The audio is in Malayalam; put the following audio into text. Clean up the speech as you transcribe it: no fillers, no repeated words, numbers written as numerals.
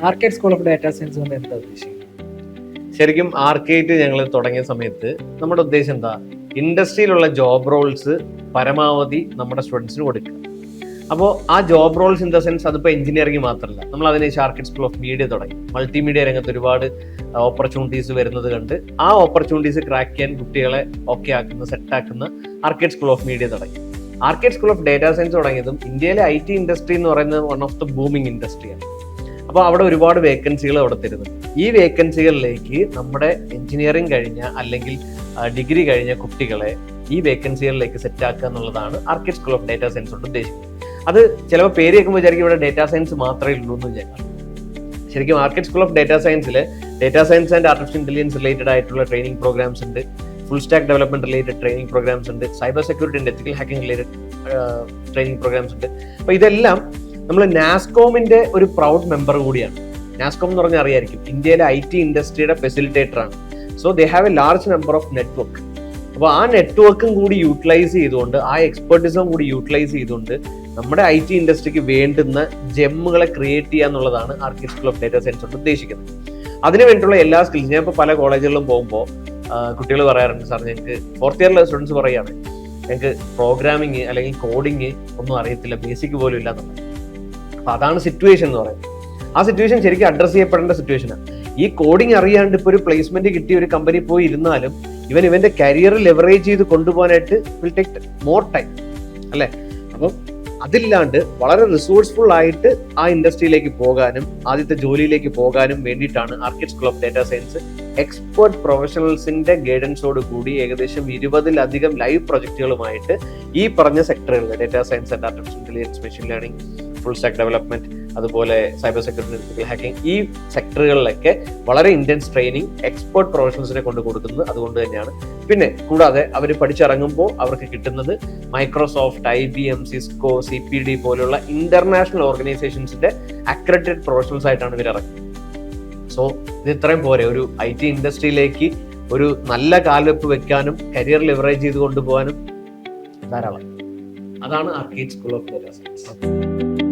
Arcade school of data science കൊണ്ട് എന്താ ഉദ്ദേശിക്കുന്നത്? ശരിക്കും ആർക്കേറ്റ് ഞങ്ങൾ തുടങ്ങിയ സമയത്ത് നമ്മുടെ ഉദ്ദേശം എന്താ, ഇൻഡസ്ട്രിയിലുള്ള ജോബ് റോൾസ് പരമാവധി നമ്മുടെ സ്റ്റുഡൻസിന് കൊടുക്കുക. അപ്പോൾ ആ job Rolls in the sense അതിപ്പോൾ എഞ്ചിനീയറിംഗ് മാത്രമല്ല, നമ്മൾ അതിനുശേഷം ആർക്കേഡ് സ്കൂൾ ഓഫ് മീഡിയ തുടങ്ങി. മൾട്ടിമീഡിയ രംഗത്ത് ഒരുപാട് ഓപ്പർച്യൂണിറ്റീസ് വരുന്നത് കണ്ട് ആ ഓപ്പർച്യൂണിറ്റീസ് ക്രാക്ക് ചെയ്യാൻ കുട്ടികളെ ഓക്കെ ആക്കുന്ന, സെറ്റാക്കുന്ന ആർക്കേഡ് സ്കൂൾ ഓഫ് മീഡിയ തുടങ്ങി. Arcade school of data science തുടങ്ങിയതും ഇന്ത്യയിലെ IT ഇൻഡസ്ട്രി എന്ന് പറയുന്നത് വൺ ഓഫ് ദ ബൂമിംഗ് ഇൻഡസ്ട്രിയാണ്. അപ്പോൾ അവിടെ ഒരുപാട് വേക്കൻസികൾ അവിടെ തരുന്നുണ്ട്. ഈ വേക്കൻസികളിലേക്ക് നമ്മുടെ എഞ്ചിനീയറിംഗ് കഴിഞ്ഞ അല്ലെങ്കിൽ ഡിഗ്രി കഴിഞ്ഞ കുട്ടികളെ ഈ വേക്കൻസികളിലേക്ക് സെറ്റ് ആക്കുക എന്നുള്ളതാണ് arcade school of data science കൊണ്ട് ഉദ്ദേശിക്കുന്നത്. അത് ചിലപ്പോൾ പേര് കേൾക്കുമ്പോൾ വിചാരിക്കും ഇവിടെ ഡാറ്റാ സയൻസ് മാത്രമേ ഉള്ളൂ എന്ന് വിചാരിക്കാം. ശരിക്കും ആർക്കേഡ് സ്കൂൾ ഓഫ് ഡാറ്റാ സയൻസിൽ data science and artificial intelligence related ആയിട്ടുള്ള ട്രെയിനിങ് പ്രോഗ്രാംസ് ഉണ്ട്, full stack development related training programs ഉണ്ട്, cyber security and ethical hacking related training programs ഉണ്ട്. അപ്പോൾ ഇതെല്ലാം നമ്മൾ നാസ്കോമിന്റെ ഒരു പ്രൗഡ് മെമ്പർ കൂടിയാണ്. നാസ്കോം എന്ന് പറഞ്ഞാൽ അറിയായിരിക്കും, ഇന്ത്യയിലെ IT ഇൻഡസ്ട്രിയുടെ ഫെസിലിറ്റേറ്റർ ആണ്. So they have A large number of network. അപ്പോൾ ആ നെറ്റ്വർക്കും കൂടി യൂട്ടിലൈസ് ചെയ്തുകൊണ്ട്, ആ എക്സ്പെർട്ടിസം കൂടി യൂട്ടിലൈസ് ചെയ്തുകൊണ്ട് നമ്മുടെ IT ഇൻഡസ്ട്രിക്ക് വേണ്ടുന്ന ജെമ്മുകളെ ക്രിയേറ്റ് ചെയ്യുക എന്നുള്ളതാണ് arcade school of data science കൊണ്ട് ഉദ്ദേശിക്കുന്നത്. അതിന് വേണ്ടിയുള്ള എല്ലാ സ്കിൽസും, ഞാൻ ഇപ്പോൾ പല കോളേജുകളിലും പോകുമ്പോൾ കുട്ടികൾ പറയാറുണ്ട്, സാർ ഞങ്ങൾക്ക് 4th ഇയറിലെ സ്റ്റുഡൻസ് പറയുകയാണ്, ഞങ്ങൾക്ക് പ്രോഗ്രാമിങ് അല്ലെങ്കിൽ കോഡിങ് ഒന്നും അറിയത്തില്ല, ബേസിക് പോലും ഇല്ല എന്നുള്ളത്. അപ്പൊ അതാണ് സിറ്റുവേഷൻ എന്ന് പറയുന്നത്. ആ സിറ്റുവേഷൻ ശരിക്കും അഡ്രസ് ചെയ്യപ്പെടേണ്ട സിറ്റുവേഷനാണ്. ഈ കോഡിങ് അറിയാണ്ട് ഇപ്പോൾ ഒരു പ്ലേസ്മെന്റ് കിട്ടി ഒരു കമ്പനി പോയി ഇരുന്നാലും ഇവന്റെ കരിയർ ലെവറേജ് ചെയ്ത് കൊണ്ടുപോകാനായിട്ട് വിൽ ടേക്ക് മോർ ടൈം അല്ലെ. അപ്പം അതില്ലാണ്ട് വളരെ റിസോഴ്സ്ഫുൾ ആയിട്ട് ആ ഇൻഡസ്ട്രിയിലേക്ക് പോകാനും ആദ്യത്തെ ജോലിയിലേക്ക് പോകാനും വേണ്ടിയിട്ടാണ് arcade school of data science expert പ്രൊഫഷണൽസിന്റെ ഗൈഡൻസോട് കൂടി ഏകദേശം 20-ലധികം ലൈവ് പ്രൊജക്ടുകളുമായിട്ട് ഈ പറഞ്ഞ സെക്ടറുകളിൽ data science and artificial intelligence, machine learning, full stack development, അതുപോലെ സൈബർ സെക്യൂരിറ്റി, എത്തിക്കൽ ഹാക്കിംഗ്, ഈ സെക്ടറുകളിലൊക്കെ വളരെ ഇന്റൻസ് ട്രെയിനിങ് എക്സ്പെർട്ട് പ്രൊഫഷണൽസിനെ കൊണ്ട് കൊടുക്കുന്നത് അതുകൊണ്ട് തന്നെയാണ്. പിന്നെ കൂടാതെ അവർ പഠിച്ചിറങ്ങുമ്പോൾ അവർക്ക് കിട്ടുന്നത് മൈക്രോസോഫ്റ്റ്, IBM, സിസ്കോ, CPD പോലുള്ള ഇന്റർനാഷണൽ ഓർഗനൈസേഷൻസിന്റെ അക്രഡിറ്റഡ് പ്രൊഫഷണൽസ് ആയിട്ടാണ് ഇവർ ഇറങ്ങുന്നത്. സോ ഇത് ഇത്രയും പോരെ, ഒരു IT ഇൻഡസ്ട്രിയിലേക്ക് ഒരു നല്ല കാൽവെപ്പ് വെക്കാനും കരിയർ ലിവറേജ് ചെയ്ത് കൊണ്ടുപോകാനും ധാരാളം. അതാണ് arcade school of data science.